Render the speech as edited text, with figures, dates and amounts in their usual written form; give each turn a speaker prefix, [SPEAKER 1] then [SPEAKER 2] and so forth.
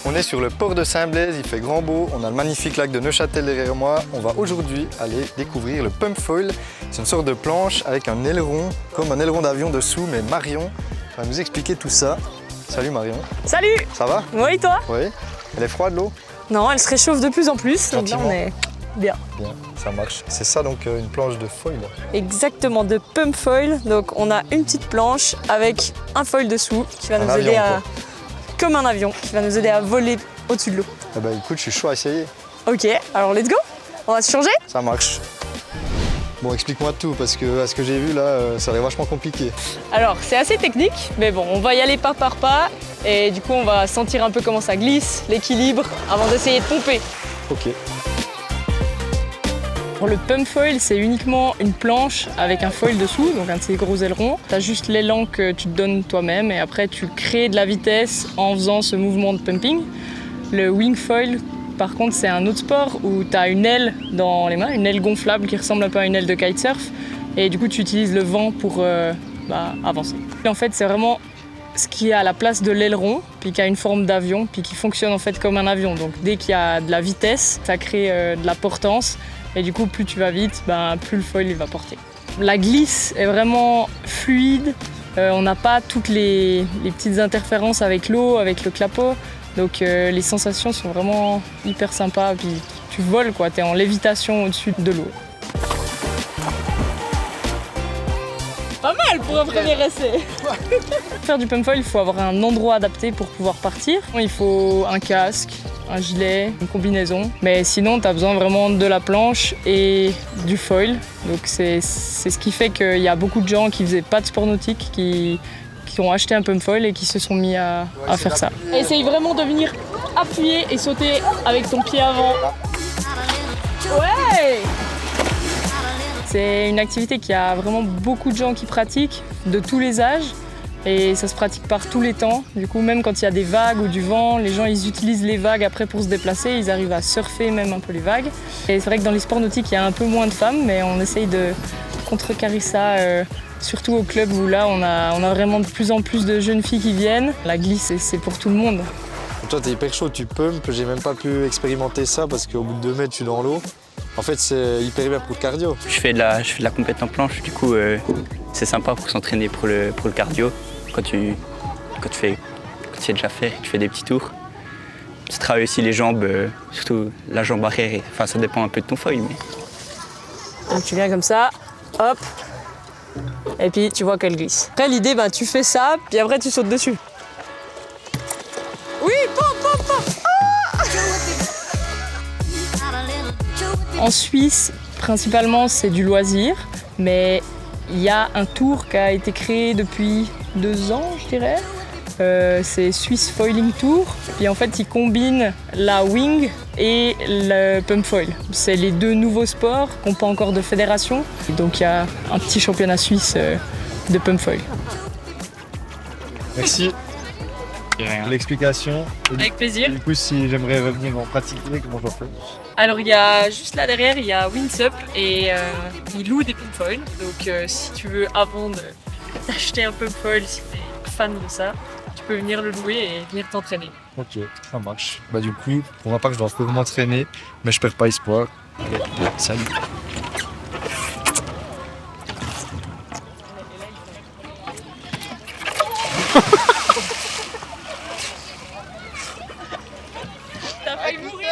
[SPEAKER 1] On est sur le port de Saint-Blaise, il fait grand beau, on a le magnifique lac de Neuchâtel derrière moi. On va aujourd'hui aller découvrir le pump foil. C'est une sorte de planche avec un aileron, comme un aileron d'avion dessous, mais Marion va nous expliquer tout ça. Salut Marion.
[SPEAKER 2] Salut!
[SPEAKER 1] Ça va?
[SPEAKER 2] Oui, toi?
[SPEAKER 1] Oui. Elle est froide l'eau?
[SPEAKER 2] Non, elle se réchauffe de plus en plus, donc là on est bien.
[SPEAKER 1] Bien, ça marche. C'est ça donc une planche de foil?
[SPEAKER 2] Exactement, de pump foil. Donc on a une petite planche avec un foil dessous qui va nous aider à... Comme un avion, qui va nous aider à voler au-dessus de l'eau.
[SPEAKER 1] Eh ben écoute, je suis chaud à essayer.
[SPEAKER 2] Ok, alors let's go! On va se changer?
[SPEAKER 1] Ça marche. Bon, explique-moi tout, parce que à ce que j'ai vu là, ça a l'air vachement compliqué.
[SPEAKER 2] Alors, c'est assez technique, mais bon, on va y aller pas par pas. Et du coup, on va sentir un peu comment ça glisse, l'équilibre, avant d'essayer de pomper.
[SPEAKER 1] Ok.
[SPEAKER 2] Pour le pump foil, c'est uniquement une planche avec un foil dessous, donc un de ces gros ailerons. Tu as juste l'élan que tu te donnes toi-même et après tu crées de la vitesse en faisant ce mouvement de pumping. Le wing foil, par contre, c'est un autre sport où tu as une aile dans les mains, une aile gonflable qui ressemble un peu à une aile de kitesurf. Et du coup, tu utilises le vent pour avancer. Et en fait, c'est vraiment ce qui est à la place de l'aileron, puis qui a une forme d'avion, puis qui fonctionne en fait comme un avion. Donc dès qu'il y a de la vitesse, ça crée de la portance. Et du coup, plus tu vas vite, plus le foil il va porter. La glisse est vraiment fluide. On n'a pas toutes les petites interférences avec l'eau, avec le clapot. Donc les sensations sont vraiment hyper sympas. Puis tu voles, quoi. Tu es en lévitation au-dessus de l'eau. Pas mal pour un premier essai. Pour faire du pump foil, il faut avoir un endroit adapté pour pouvoir partir. Il faut un casque, un gilet, une combinaison. Mais sinon, tu as besoin vraiment de la planche et du foil. Donc c'est ce qui fait qu'il y a beaucoup de gens qui faisaient pas de sport nautique, qui ont acheté un pump foil et qui se sont mis à faire ça. Essaye vraiment de venir appuyer et sauter avec ton pied avant. Ouais! C'est une activité qui a vraiment beaucoup de gens qui pratiquent, de tous les âges. Et ça se pratique par tous les temps. Du coup, même quand il y a des vagues ou du vent, les gens ils utilisent les vagues après pour se déplacer. Ils arrivent à surfer même un peu les vagues. Et c'est vrai que dans les sports nautiques, il y a un peu moins de femmes, mais on essaye de contrecarrer ça, surtout au club où là, on a vraiment de plus en plus de jeunes filles qui viennent. La glisse, c'est pour tout le monde.
[SPEAKER 1] Toi, t'es hyper chaud, tu pumpes. J'ai même pas pu expérimenter ça parce qu'au bout de 2 mètres, je suis dans l'eau. En fait, c'est hyper bien pour le cardio.
[SPEAKER 3] Je fais de la compète en planche, du coup, c'est sympa pour s'entraîner pour le cardio. Quand tu sais déjà faire, tu fais des petits tours. Tu travailles aussi les jambes, surtout la jambe arrière. Enfin, ça dépend un peu de ton foil. Mais...
[SPEAKER 2] Donc tu viens comme ça, hop, et puis tu vois qu'elle glisse. Après, l'idée, tu fais ça, puis après tu sautes dessus. Oui, pop, pop, pop. En Suisse, principalement, c'est du loisir, mais il y a un tour qui a été créé depuis 2 ans, je dirais. C'est Swiss Foiling Tour. Et en fait, ils combinent la wing et le pump foil. C'est les 2 nouveaux sports qui n'ont pas encore de fédération. Donc il y a un petit championnat suisse de pump foil.
[SPEAKER 1] Merci. L'explication.
[SPEAKER 2] Avec plaisir.
[SPEAKER 1] Du coup, si j'aimerais revenir en pratiquer, comment je fais?
[SPEAKER 2] Alors il y a juste là derrière, il y a Windsup et ils louent des pump foil. Donc si tu veux, avant d'acheter un pump foil, si tu es fan de ça, tu peux venir le louer et venir t'entraîner.
[SPEAKER 1] Ok, ça marche. Du coup, pour ma part, je dois encore m'entraîner, mais je perds pas espoir. Salut.
[SPEAKER 2] T'as failli mourir.